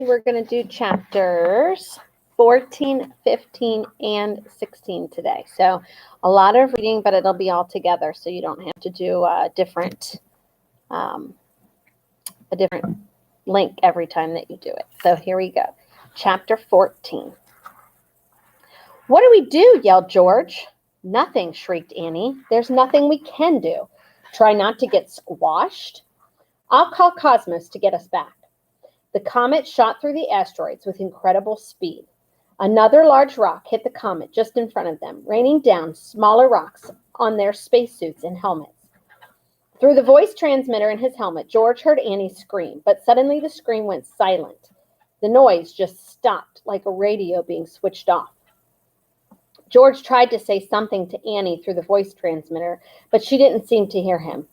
We're going to do chapters 14, 15, and 16 today. So a lot of reading, but it'll be all together, so you don't have to do a different link every time that you do it. So here we go. Chapter 14. "What do we do?" yelled George. "Nothing," shrieked Annie. "There's nothing we can do. Try not to get squashed. I'll call Cosmos to get us back." The comet shot through the asteroids with incredible speed. Another large rock hit the comet just in front of them, raining down smaller rocks on their spacesuits and helmets. Through the voice transmitter in his helmet, George heard Annie scream, but suddenly the scream went silent. The noise just stopped, like a radio being switched off. George tried to say something to Annie through the voice transmitter, but she didn't seem to hear him.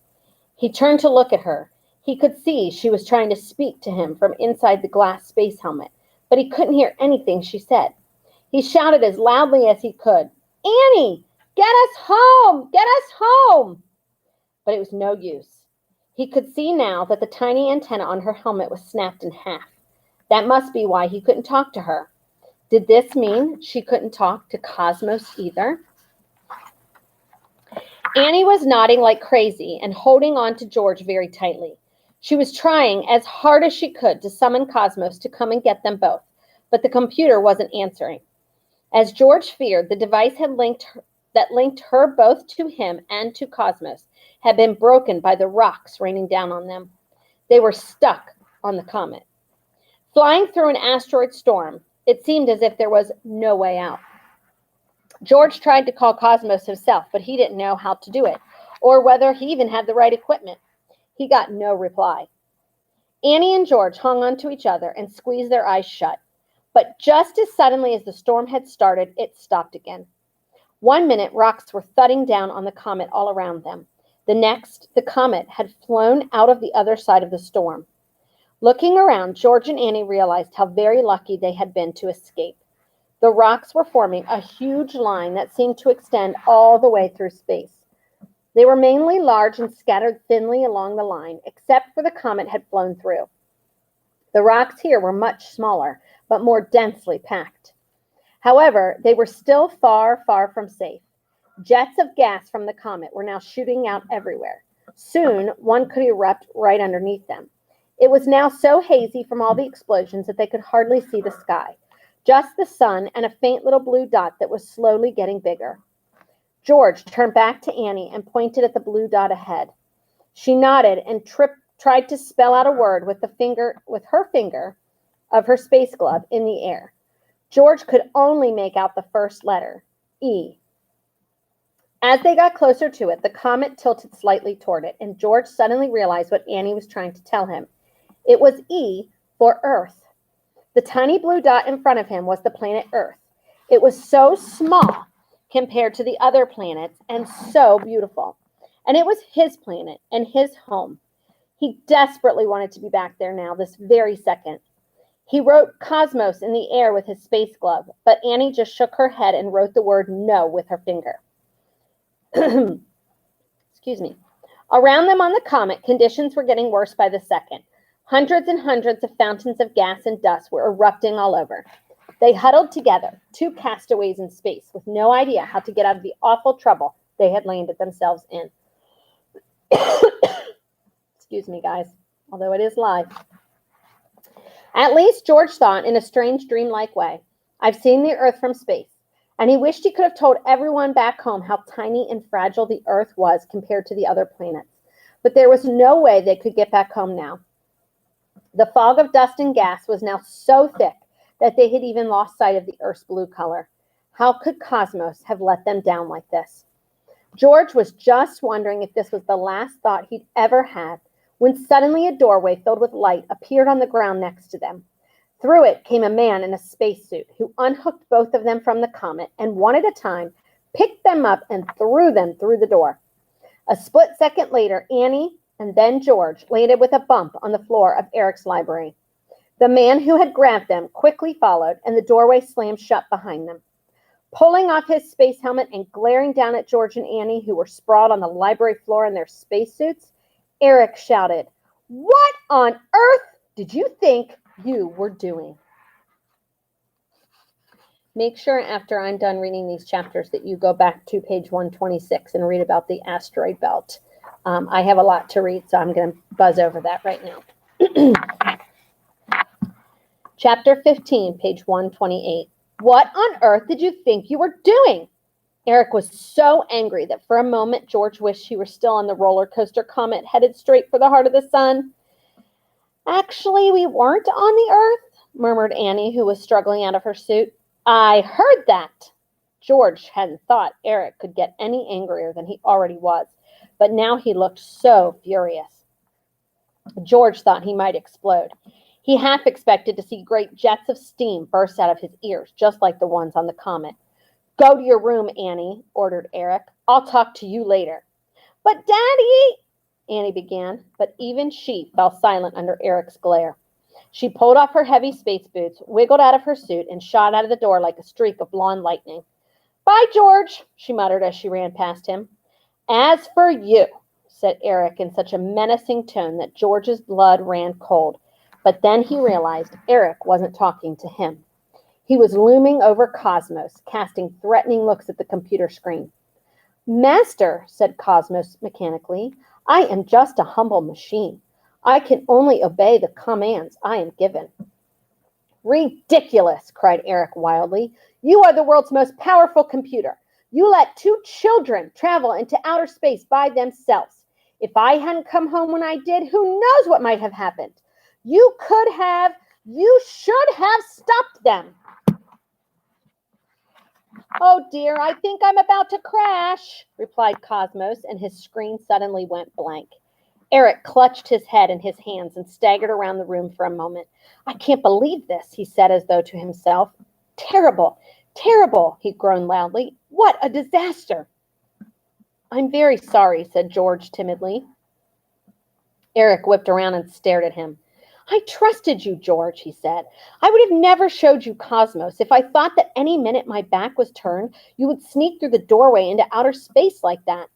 He turned to look at her. He could see she was trying to speak to him from inside the glass space helmet, but he couldn't hear anything she said. He shouted as loudly as he could, "Annie, get us home! Get us home!" But it was no use. He could see now that the tiny antenna on her helmet was snapped in half. That must be why he couldn't talk to her. Did this mean she couldn't talk to Cosmos either? Annie was nodding like crazy and holding on to George very tightly. She was trying as hard as she could to summon Cosmos to come and get them both, but the computer wasn't answering. As George feared, the device that linked her both to him and to Cosmos had been broken by the rocks raining down on them. They were stuck on the comet. Flying through an asteroid storm, it seemed as if there was no way out. George tried to call Cosmos himself, but he didn't know how to do it, or whether he even had the right equipment. He got no reply. Annie and George hung onto each other and squeezed their eyes shut. But just as suddenly as the storm had started, it stopped again. 1 minute, rocks were thudding down on the comet all around them. The next, the comet had flown out of the other side of the storm. Looking around, George and Annie realized how very lucky they had been to escape. The rocks were forming a huge line that seemed to extend all the way through space. They were mainly large and scattered thinly along the line, except where the comet had flown through. The rocks here were much smaller, but more densely packed. However, they were still far, far from safe. Jets of gas from the comet were now shooting out everywhere. Soon, one could erupt right underneath them. It was now so hazy from all the explosions that they could hardly see the sky, just the sun and a faint little blue dot that was slowly getting bigger. George turned back to Annie and pointed at the blue dot ahead. She nodded and tried to spell out a word with her finger of her space glove in the air. George could only make out the first letter, E. As they got closer to it, the comet tilted slightly toward it, and George suddenly realized what Annie was trying to tell him. It was E for Earth. The tiny blue dot in front of him was the planet Earth. It was so small compared to the other planets and so beautiful. And it was his planet and his home. He desperately wanted to be back there now, this very second. He wrote Cosmos in the air with his space glove, but Annie just shook her head and wrote the word no with her finger. Excuse me. Around them on the comet, conditions were getting worse by the second. Hundreds and hundreds of fountains of gas and dust were erupting all over. They huddled together, two castaways in space, with no idea how to get out of the awful trouble they had landed themselves in. Excuse me, guys, although it is live. At least George thought in a strange dreamlike way, "I've seen the Earth from space," and he wished he could have told everyone back home how tiny and fragile the Earth was compared to the other planets. But there was no way they could get back home now. The fog of dust and gas was now so thick that they had even lost sight of the Earth's blue color. How could Cosmos have let them down like this? George was just wondering if this was the last thought he'd ever had when suddenly a doorway filled with light appeared on the ground next to them. Through it came a man in a spacesuit who unhooked both of them from the comet and one at a time picked them up and threw them through the door. A split second later, Annie and then George landed with a bump on the floor of Eric's library. The man who had grabbed them quickly followed, and the doorway slammed shut behind them. Pulling off his space helmet and glaring down at George and Annie, who were sprawled on the library floor in their spacesuits, Eric shouted, "What on earth did you think you were doing. Make sure after I'm done reading these chapters that you go back to page 126 and read about the asteroid belt. I have a lot to read, so I'm going to buzz over that right now. Chapter 15, page 128. What on earth did you think you were doing? Eric was so angry that for a moment George wished he were still on the roller coaster comet headed straight for the heart of the sun. Actually, we weren't on the earth, murmured Annie, who was struggling out of her suit. I heard that. George hadn't thought Eric could get any angrier than he already was, but now he looked so furious. George thought he might explode. He half expected to see great jets of steam burst out of his ears, just like the ones on the comet. Go to your room, Annie, ordered Eric. I'll talk to you later. But Daddy, Annie began, but even she fell silent under Eric's glare. She pulled off her heavy space boots, wiggled out of her suit, and shot out of the door like a streak of blonde lightning. Bye, George, she muttered as she ran past him. As for you, said Eric in such a menacing tone that George's blood ran cold. But then he realized Eric wasn't talking to him. He was looming over Cosmos, casting threatening looks at the computer screen. Master, said Cosmos mechanically, I am just a humble machine. I can only obey the commands I am given. Ridiculous, cried Eric wildly. You are the world's most powerful computer. You let 2 children travel into outer space by themselves. If I hadn't come home when I did, who knows what might have happened? You should have stopped them. Oh dear, I think I'm about to crash, replied Cosmos, and his screen suddenly went blank. Eric clutched his head in his hands and staggered around the room for a moment. I can't believe this, he said as though to himself. Terrible, terrible, he groaned loudly. What a disaster. I'm very sorry, said George timidly. Eric whipped around and stared at him. I trusted you, George, he said. I would have never showed you Cosmos if I thought that any minute my back was turned, you would sneak through the doorway into outer space like that.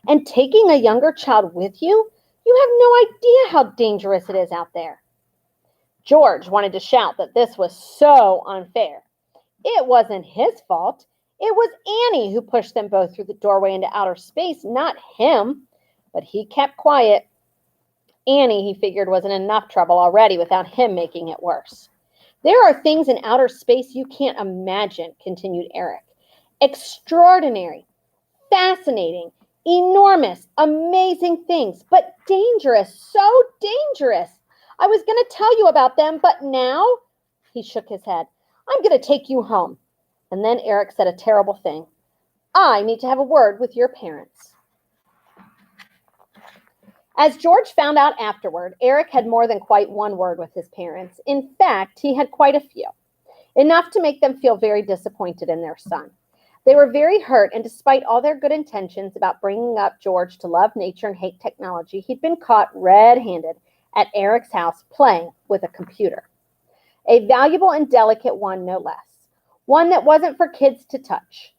And taking a younger child with you? You have no idea how dangerous it is out there. George wanted to shout that this was so unfair. It wasn't his fault. It was Annie who pushed them both through the doorway into outer space, not him. But he kept quiet. Annie, he figured, was in enough trouble already without him making it worse. There are things in outer space you can't imagine, continued Eric. Extraordinary, fascinating, enormous, amazing things, but dangerous, so dangerous. I was going to tell you about them, but now, he shook his head, I'm going to take you home. And then Eric said a terrible thing. I need to have a word with your parents. As George found out afterward, Eric had more than quite one word with his parents. In fact, he had quite a few, enough to make them feel very disappointed in their son. They were very hurt, and despite all their good intentions about bringing up George to love nature and hate technology, he'd been caught red-handed at Eric's house playing with a computer. A valuable and delicate one, no less. One that wasn't for kids to touch.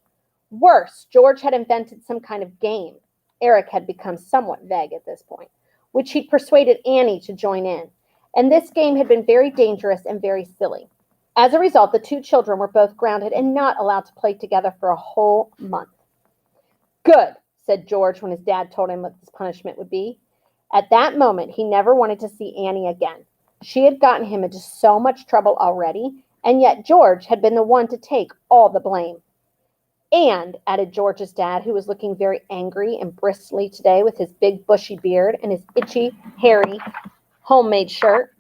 Worse, George had invented some kind of game. Eric had become somewhat vague at this point, which he'd persuaded Annie to join in. And this game had been very dangerous and very silly. As a result, the 2 children were both grounded and not allowed to play together for a whole month. Good, said George when his dad told him what this punishment would be. At that moment, he never wanted to see Annie again. She had gotten him into so much trouble already, and yet George had been the one to take all the blame. And, added George's dad, who was looking very angry and bristly today with his big bushy beard and his itchy, hairy, homemade shirt,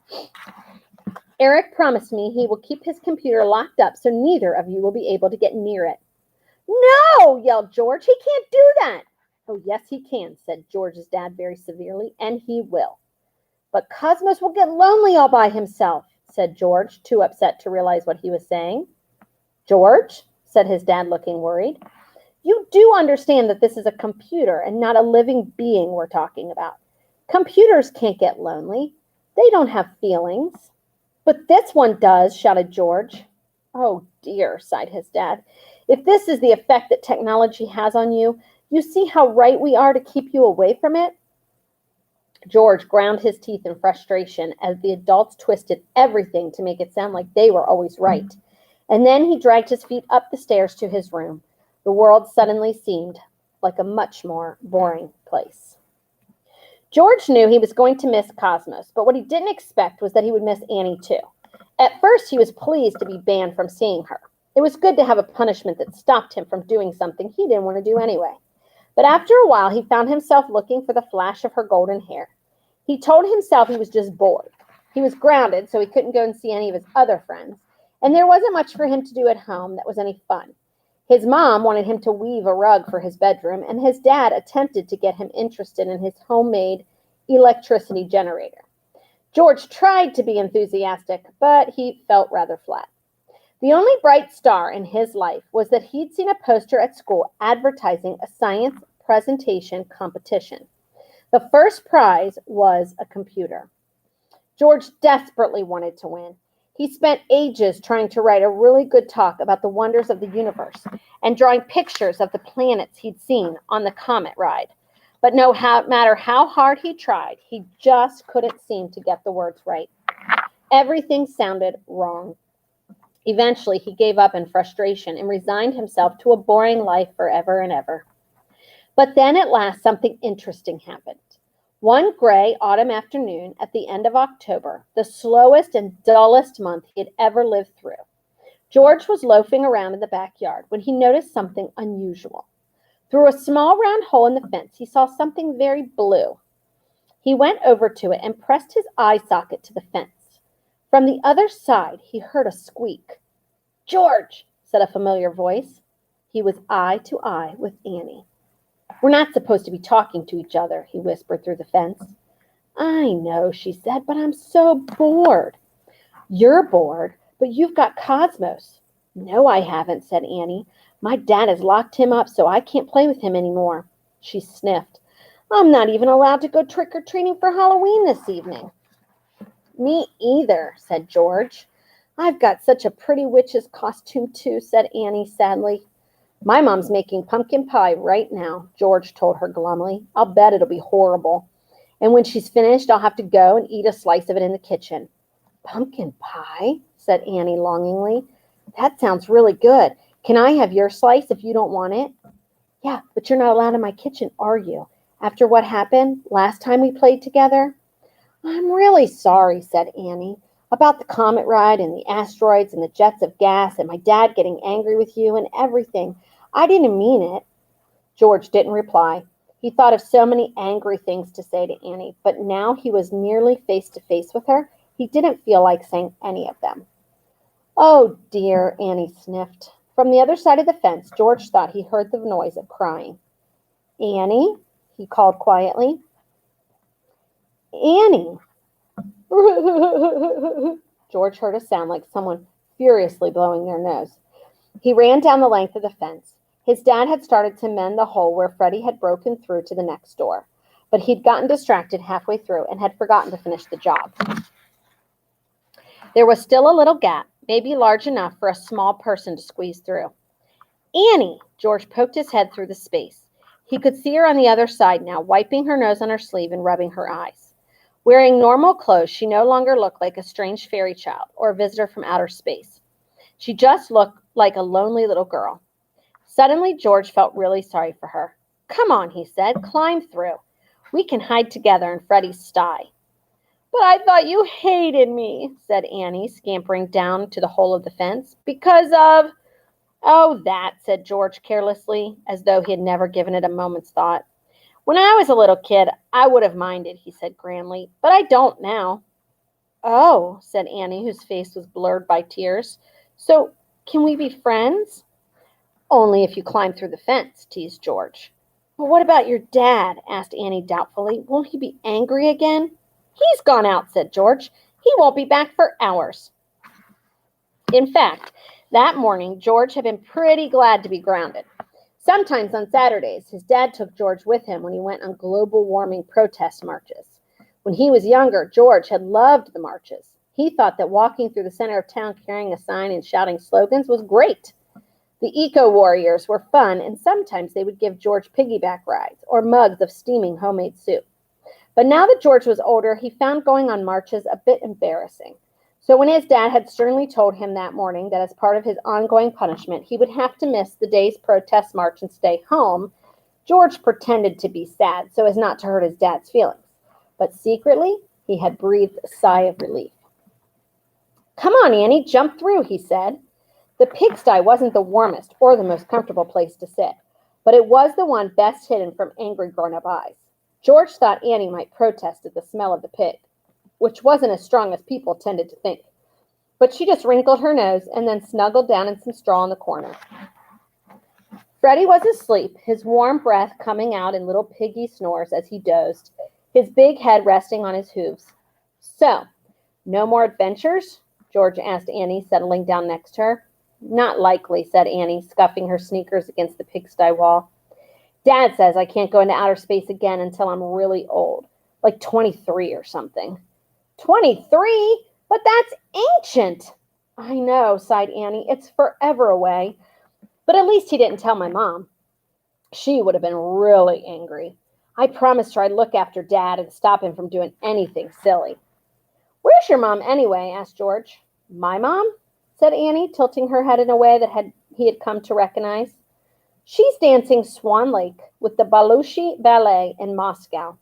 Eric promised me he will keep his computer locked up so neither of you will be able to get near it. No, yelled George, he can't do that. Oh, yes, he can, said George's dad very severely, and he will. But Cosmos will get lonely all by himself, said George, too upset to realize what he was saying. George, said his dad, looking worried, you do understand that this is a computer and not a living being we're talking about. Computers can't get lonely. They don't have feelings. But this one does, shouted George. Oh, dear, sighed his dad. If this is the effect that technology has on you, you see how right we are to keep you away from it? George ground his teeth in frustration as the adults twisted everything to make it sound like they were always right. And then he dragged his feet up the stairs to his room. The world suddenly seemed like a much more boring place. George knew he was going to miss Cosmos, but what he didn't expect was that he would miss Annie too. At first, he was pleased to be banned from seeing her. It was good to have a punishment that stopped him from doing something he didn't want to do anyway. But after a while, he found himself looking for the flash of her golden hair. He told himself he was just bored. He was grounded, so he couldn't go and see any of his other friends, and there wasn't much for him to do at home that was any fun. His mom wanted him to weave a rug for his bedroom, and his dad attempted to get him interested in his homemade electricity generator. George tried to be enthusiastic, but he felt rather flat. The only bright star in his life was that he'd seen a poster at school advertising a science presentation competition. The first prize was a computer. George desperately wanted to win. He spent ages trying to write a really good talk about the wonders of the universe and drawing pictures of the planets he'd seen on the comet ride. But no matter how hard he tried, he just couldn't seem to get the words right. Everything sounded wrong. Eventually, he gave up in frustration and resigned himself to a boring life forever and ever. But then at last, something interesting happened. One gray autumn afternoon at the end of October, the slowest and dullest month he had ever lived through, George was loafing around in the backyard when he noticed something unusual. Through a small round hole in the fence, he saw something very blue. He went over to it and pressed his eye socket to the fence. From the other side, he heard a squeak. "George," said a familiar voice. He was eye to eye with Annie. "We're not supposed to be talking to each other," he whispered through the fence. "I know," she said, "but I'm so bored." "You're bored, but you've got Cosmos." "No, I haven't," said Annie. "My dad has locked him up, so I can't play with him anymore." She sniffed. "I'm not even allowed to go trick-or-treating for Halloween this evening." "Me either," said George. "I've got such a pretty witch's costume, too," said Annie sadly. "My mom's making pumpkin pie right now," George told her glumly. "I'll bet it'll be horrible. And when she's finished, I'll have to go and eat a slice of it in the kitchen." "Pumpkin pie?" said Annie longingly. "That sounds really good. Can I have your slice if you don't want it?" "Yeah, but you're not allowed in my kitchen, are you? After what happened last time we played together?" "I'm really sorry," said Annie, "about the comet ride and the asteroids and the jets of gas and my dad getting angry with you and everything. I didn't mean it." George didn't reply. He thought of so many angry things to say to Annie, but now he was nearly face to face with her. He didn't feel like saying any of them. "Oh, dear," Annie sniffed. From the other side of the fence, George thought he heard the noise of crying. "Annie?" he called quietly. "Annie." George heard a sound like someone furiously blowing their nose. He ran down the length of the fence. His dad had started to mend the hole where Freddie had broken through to the next door, but he'd gotten distracted halfway through and had forgotten to finish the job. There was still a little gap, maybe large enough for a small person to squeeze through. "Annie!" George poked his head through the space. He could see her on the other side now, wiping her nose on her sleeve and rubbing her eyes. Wearing normal clothes, she no longer looked like a strange fairy child or a visitor from outer space. She just looked like a lonely little girl. Suddenly, George felt really sorry for her. "Come on," he said, "climb through. We can hide together in Freddie's sty." "But I thought you hated me," said Annie, scampering down to the hole of the fence. "Because of—" "Oh, that," said George carelessly, as though he had never given it a moment's thought. "When I was a little kid, I would have minded," he said grandly, "but I don't now." "Oh," said Annie, whose face was blurred by tears. "So can we be friends?" "Only if you climb through the fence," teased George. "Well, what about your dad?" asked Annie doubtfully. "Won't he be angry again?" "He's gone out," said George. "He won't be back for hours." In fact, that morning, George had been pretty glad to be grounded. Sometimes on Saturdays, his dad took George with him when he went on global warming protest marches. When he was younger, George had loved the marches. He thought that walking through the center of town carrying a sign and shouting slogans was great. The eco-warriors were fun, and sometimes they would give George piggyback rides or mugs of steaming homemade soup. But now that George was older, he found going on marches a bit embarrassing. So when his dad had sternly told him that morning that as part of his ongoing punishment, he would have to miss the day's protest march and stay home, George pretended to be sad so as not to hurt his dad's feelings. But secretly, he had breathed a sigh of relief. "Come on, Annie, jump through," he said. The pigsty wasn't the warmest or the most comfortable place to sit, but it was the one best hidden from angry grown-up eyes. George thought Annie might protest at the smell of the pig, which wasn't as strong as people tended to think. But she just wrinkled her nose and then snuggled down in some straw in the corner. Freddie was asleep, his warm breath coming out in little piggy snores as he dozed, his big head resting on his hooves. "So, no more adventures?" George asked Annie, settling down next to her. "Not likely," said Annie, scuffing her sneakers against the pigsty wall. "Dad says I can't go into outer space again until I'm really old, like 23 or something." 23? But that's ancient. "I know," sighed Annie. "It's forever away. But at least he didn't tell my mom. She would have been really angry. I promised her I'd look after Dad and stop him from doing anything silly." "Where's your mom anyway?" asked George. "My mom?" said Annie, tilting her head in a way that he had come to recognize. "She's dancing Swan Lake with the Belushi Ballet in Moscow."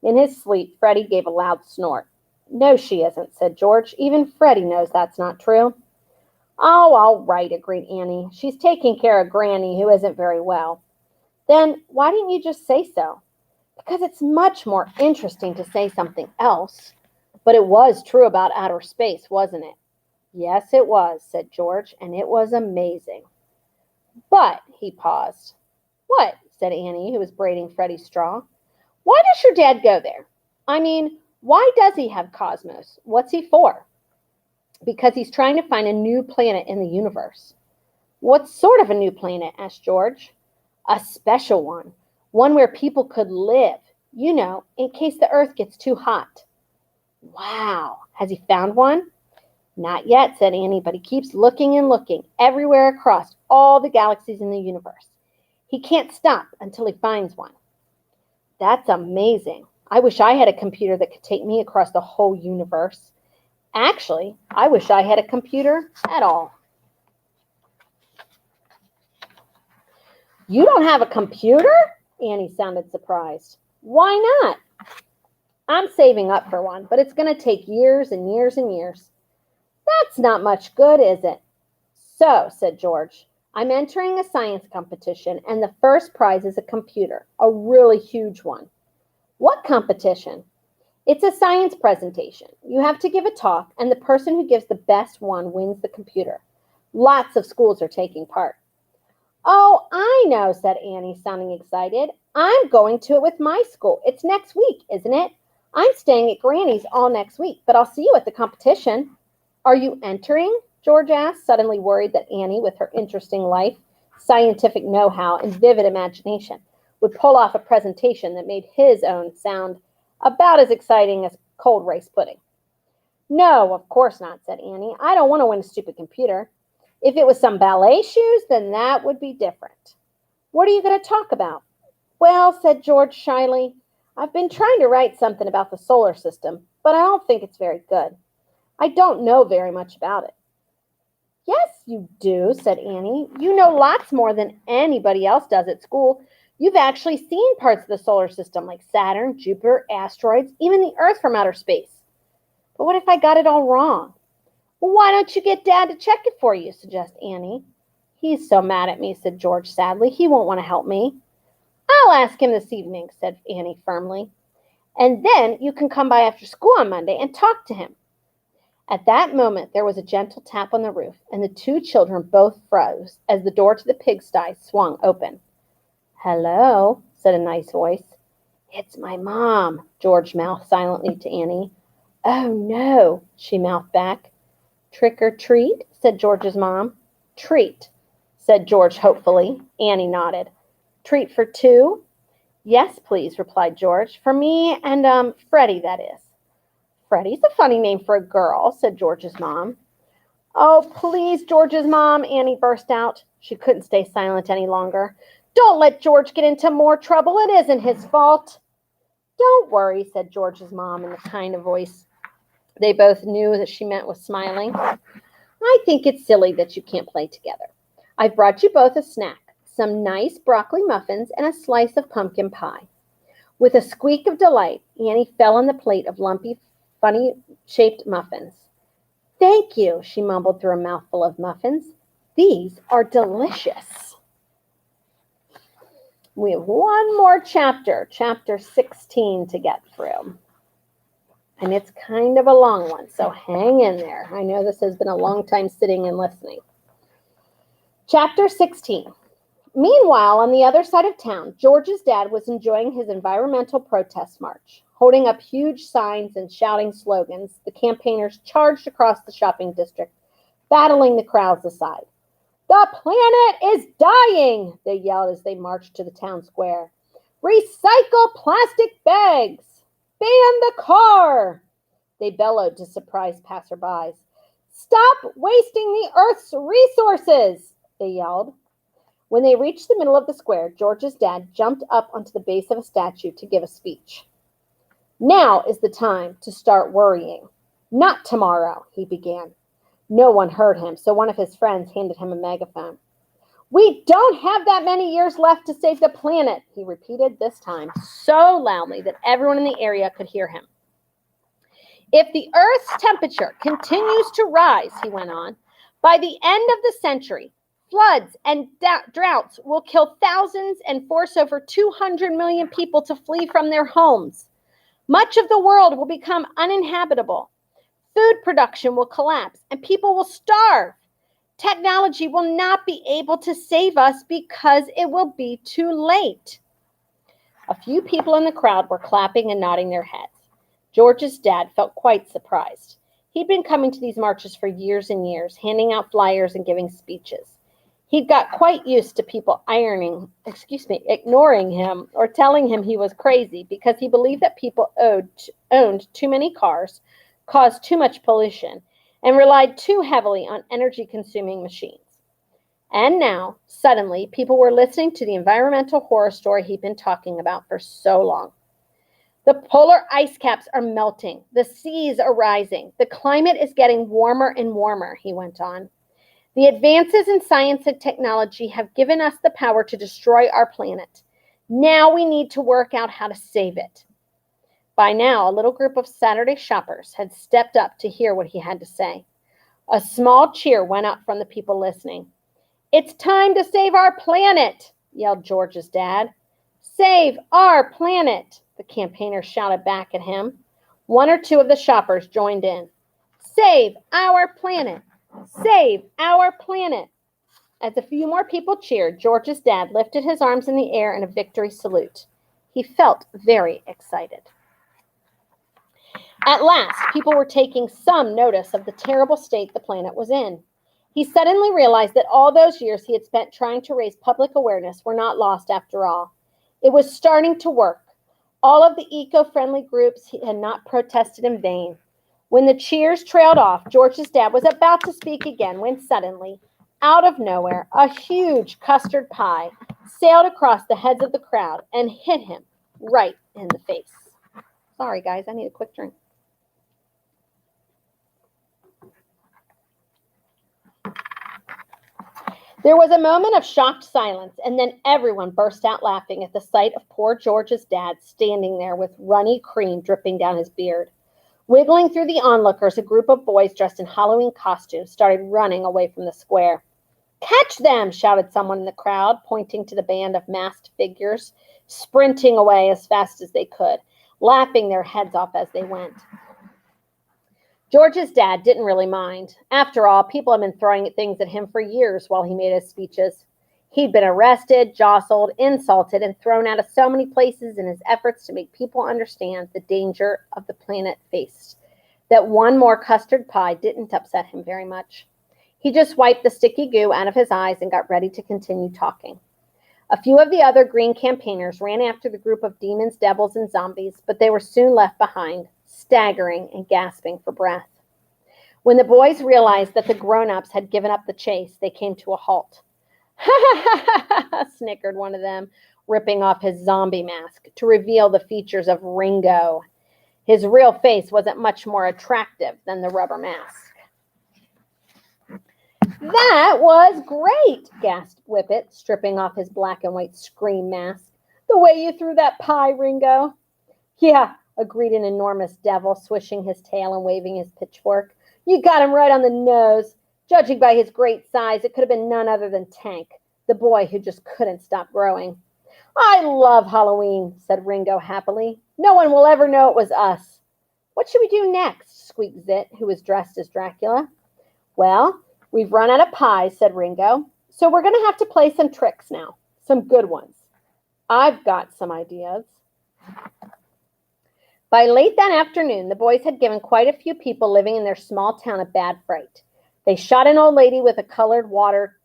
In his sleep, Freddie gave a loud snort. "No, she isn't," said George. "Even Freddie knows that's not true." "Oh, all right," agreed Annie. "She's taking care of Granny, who isn't very well." "Then why didn't you just say so?" "Because it's much more interesting to say something else." "But it was true about outer space, wasn't it?" "Yes, it was," said George, "and it was amazing." "But," he paused. "What?" said Annie, who was braiding Freddie's straw. "Why does your dad go there? I mean, why does he have Cosmos? What's he for?" "Because he's trying to find a new planet in the universe." "What sort of a new planet?" asked George. "A special one. One where people could live, you know, in case the Earth gets too hot." "Wow. Has he found one?" "Not yet," said Annie, "but he keeps looking and looking everywhere across all the galaxies in the universe. He can't stop until he finds one." "That's amazing. I wish I had a computer that could take me across the whole universe. Actually, I wish I had a computer at all." "You don't have a computer?" Annie sounded surprised. "Why not?" "I'm saving up for one, but it's going to take years and years and years." "That's not much good, is it?" "So," said George, "I'm entering a science competition, and the first prize is a computer, a really huge one." "What competition?" "It's a science presentation. You have to give a talk, and the person who gives the best one wins the computer. Lots of schools are taking part." "Oh, I know," said Annie, sounding excited. "I'm going to it with my school. It's next week, isn't it? I'm staying at Granny's all next week, but I'll see you at the competition." "Are you entering?" George asked, suddenly worried that Annie, with her interesting life, scientific know-how, and vivid imagination, would pull off a presentation that made his own sound about as exciting as cold rice pudding. "No, of course not," said Annie. "I don't want to win a stupid computer. If it was some ballet shoes, then that would be different." "What are you going to talk about?" "Well," said George shyly, "I've been trying to write something about the solar system, but I don't think it's very good. I don't know very much about it." "Yes, you do," said Annie. "You know lots more than anybody else does at school. You've actually seen parts of the solar system like Saturn, Jupiter, asteroids, even the Earth from outer space." "But what if I got it all wrong?" "Well, why don't you get Dad to check it for you?" suggested Annie. "He's so mad at me," said George sadly. "He won't want to help me." "I'll ask him this evening," said Annie firmly. "And then you can come by after school on Monday and talk to him." At that moment, there was a gentle tap on the roof, and the two children both froze as the door to the pigsty swung open. "Hello," said a nice voice. "It's my mom," George mouthed silently to Annie. "Oh, no," she mouthed back. "Trick or treat?" said George's mom. "Treat," said George hopefully. Annie nodded. "Treat for two?" "Yes, please," replied George. "For me and, Freddie, that is." "Freddie's a funny name for a girl," said George's mom. "Oh, please, George's mom," Annie burst out. She couldn't stay silent any longer. "Don't let George get into more trouble. It isn't his fault." "Don't worry," said George's mom in the kind of voice they both knew that she meant with smiling. "I think it's silly that you can't play together. I've brought you both a snack, some nice broccoli muffins and a slice of pumpkin pie." With a squeak of delight, Annie fell on the plate of lumpy, funny-shaped muffins. "Thank you," she mumbled through a mouthful of muffins. "These are delicious." We have one more chapter, chapter 16, to get through. And it's kind of a long one, so hang in there. I know this has been a long time sitting and listening. Chapter 16. Meanwhile, on the other side of town, George's dad was enjoying his environmental protest march. Holding up huge signs and shouting slogans, the campaigners charged across the shopping district, battling the crowds aside. "The planet is dying," they yelled as they marched to the town square. "Recycle plastic bags! Ban the car!" they bellowed to surprise passerbys. "Stop wasting the Earth's resources!" they yelled. When they reached the middle of the square, George's dad jumped up onto the base of a statue to give a speech. "Now is the time to start worrying. Not tomorrow," he began. No one heard him, so one of his friends handed him a megaphone. "We don't have that many years left to save the planet," he repeated, this time so loudly that everyone in the area could hear him. "If the Earth's temperature continues to rise," he went on, "by the end of the century, floods and droughts will kill thousands and force over 200 million people to flee from their homes. Much of the world will become uninhabitable. Food production will collapse and people will starve. Technology will not be able to save us because it will be too late." A few people in the crowd were clapping and nodding their heads. George's dad felt quite surprised. He'd been coming to these marches for years and years, handing out flyers and giving speeches. He'd got quite used to people ignoring him or telling him he was crazy because he believed that people owned too many cars, caused too much pollution, and relied too heavily on energy-consuming machines. And now, suddenly, people were listening to the environmental horror story he'd been talking about for so long. "The polar ice caps are melting. The seas are rising. The climate is getting warmer and warmer," he went on. "The advances in science and technology have given us the power to destroy our planet. Now we need to work out how to save it." By now, a little group of Saturday shoppers had stepped up to hear what he had to say. A small cheer went up from the people listening. "It's time to save our planet," yelled George's dad. "Save our planet," the campaigners shouted back at him. One or two of the shoppers joined in. "Save our planet! Save our planet!" As a few more people cheered, George's dad lifted his arms in the air in a victory salute. He felt very excited. At last, people were taking some notice of the terrible state the planet was in. He suddenly realized that all those years he had spent trying to raise public awareness were not lost after all. It was starting to work. All of the eco-friendly groups had not protested in vain. When the cheers trailed off, George's dad was about to speak again when suddenly, out of nowhere, a huge custard pie sailed across the heads of the crowd and hit him right in the face. Sorry, guys, I need a quick drink. There was a moment of shocked silence, and then everyone burst out laughing at the sight of poor George's dad standing there with runny cream dripping down his beard. Wiggling through the onlookers, a group of boys dressed in Halloween costumes started running away from the square. "Catch them!" shouted someone in the crowd, pointing to the band of masked figures, sprinting away as fast as they could, laughing their heads off as they went. George's dad didn't really mind. After all, people had been throwing things at him for years while he made his speeches. He'd been arrested, jostled, insulted, and thrown out of so many places in his efforts to make people understand the danger of the planet faced, that one more custard pie didn't upset him very much. He just wiped the sticky goo out of his eyes and got ready to continue talking. A few of the other green campaigners ran after the group of demons, devils, and zombies, but they were soon left behind, staggering and gasping for breath. When the boys realized that the grown-ups had given up the chase, they came to a halt. "Ha ha ha ha!" snickered one of them. ripping off his zombie mask to reveal the features of Ringo. His real face wasn't much more attractive than the rubber mask. "That was great," gasped Whippet, stripping off his black and white scream mask. "The way you threw that pie, Ringo." "Yeah," agreed an enormous devil, swishing his tail and waving his pitchfork. "You got him right on the nose. Judging by his great size, it could have been none other than Tank, the boy who just couldn't stop growing." "I love Halloween," said Ringo happily. "No one will ever know it was us." "What should we do next?" squeaked Zit, who was dressed as Dracula. "Well, we've run out of pies," said Ringo, "so we're going to have to play some tricks now, some good ones. I've got some ideas." By late that afternoon, the boys had given quite a few people living in their small town a bad fright. They shot an old lady with colored water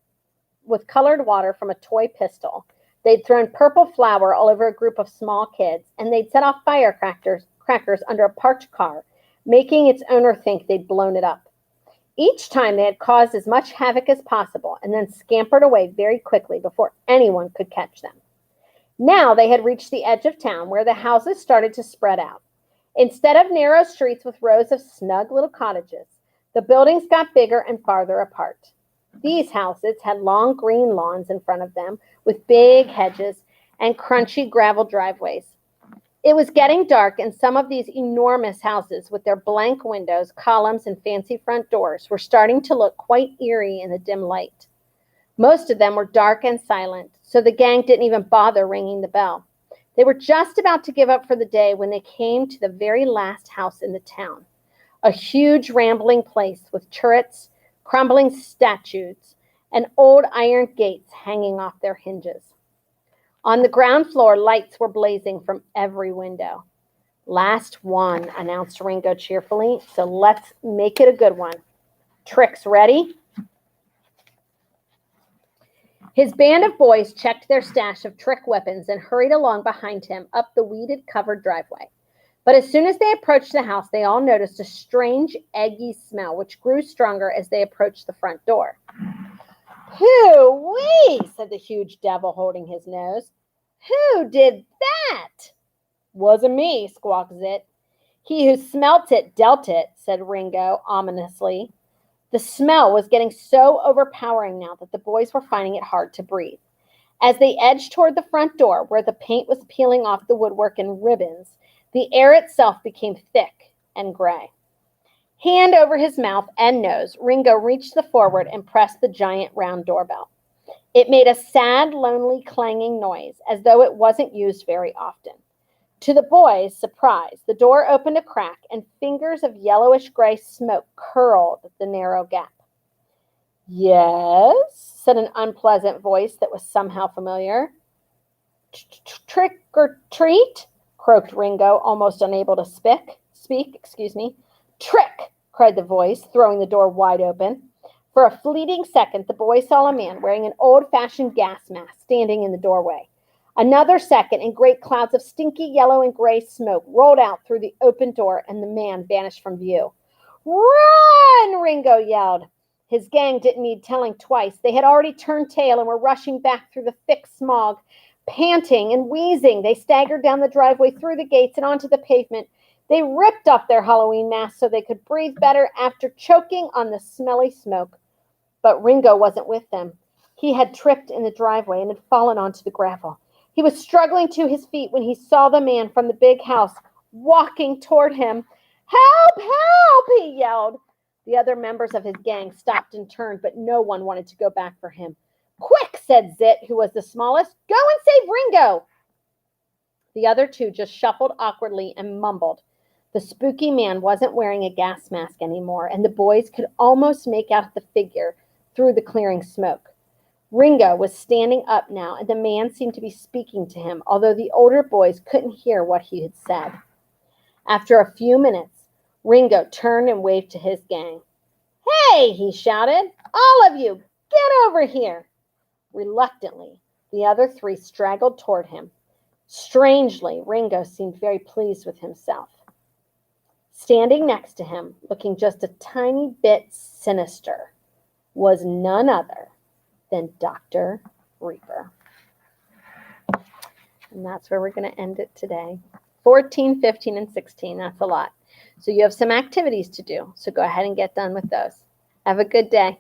from a toy pistol. They'd thrown purple flour all over a group of small kids, and they'd set off firecrackers under a parked car, making its owner think they'd blown it up. Each time they had caused as much havoc as possible and then scampered away very quickly before anyone could catch them. Now they had reached the edge of town where the houses started to spread out. Instead of narrow streets with rows of snug little cottages, the buildings got bigger and farther apart. These houses had long green lawns in front of them with big hedges and crunchy gravel driveways. It was getting dark, and some of these enormous houses with their blank windows, columns, and fancy front doors were starting to look quite eerie in the dim light. Most of them were dark and silent, so the gang didn't even bother ringing the bell. They were just about to give up for the day when they came to the very last house in the town, a huge rambling place with turrets, crumbling statues, and old iron gates hanging off their hinges. On the ground floor, lights were blazing from every window. "Last one," announced Ringo cheerfully, "so let's make it a good one. Tricks ready?" His band of boys checked their stash of trick weapons and hurried along behind him up the weeded covered driveway. But as soon as they approached the house, they all noticed a strange, eggy smell, which grew stronger as they approached the front door. "Hoo-wee," said the huge devil, holding his nose. "Who did that?" "Wasn't me," squawked Zit. "He who smelt it dealt it," said Ringo ominously. The smell was getting so overpowering now that the boys were finding it hard to breathe. As they edged toward the front door, where the paint was peeling off the woodwork in ribbons, the air itself became thick and gray. Hand over his mouth and nose, Ringo reached forward and pressed the giant round doorbell. It made a sad, lonely, clanging noise, as though it wasn't used very often. To the boys' surprise, the door opened a crack, and fingers of yellowish-gray smoke curled the narrow gap. "Yes," said an unpleasant voice that was somehow familiar. "Trick or treat?" croaked Ringo, almost unable to speak. "Trick!" cried the voice, throwing the door wide open. For a fleeting second, the boy saw a man wearing an old-fashioned gas mask standing in the doorway. Another second, and great clouds of stinky yellow and gray smoke rolled out through the open door, and the man vanished from view. "Run!" Ringo yelled. His gang didn't need telling twice. They had already turned tail and were rushing back through the thick smog. Panting and wheezing, they staggered down the driveway, through the gates, and onto the pavement. They ripped off their Halloween masks so they could breathe better after choking on the smelly smoke. But Ringo wasn't with them. He had tripped in the driveway and had fallen onto the gravel. He was struggling to his feet when he saw the man from the big house walking toward him. "Help! Help!" he yelled. The other members of his gang stopped and turned, but no one wanted to go back for him. "Quick," said Zit, who was the smallest. "Go and save Ringo." The other two just shuffled awkwardly and mumbled. The spooky man wasn't wearing a gas mask anymore, and the boys could almost make out the figure through the clearing smoke. Ringo was standing up now, and the man seemed to be speaking to him, although the older boys couldn't hear what he had said. After a few minutes, Ringo turned and waved to his gang. "Hey," he shouted, "all of you, get over here." Reluctantly, the other three straggled toward him. Strangely, Ringo seemed very pleased with himself. Standing next to him, looking just a tiny bit sinister, was none other than Dr. Reaper. And that's where we're going to end it today. 14, 15, and 16. That's a lot. So you have some activities to do. So go ahead and get done with those. Have a good day.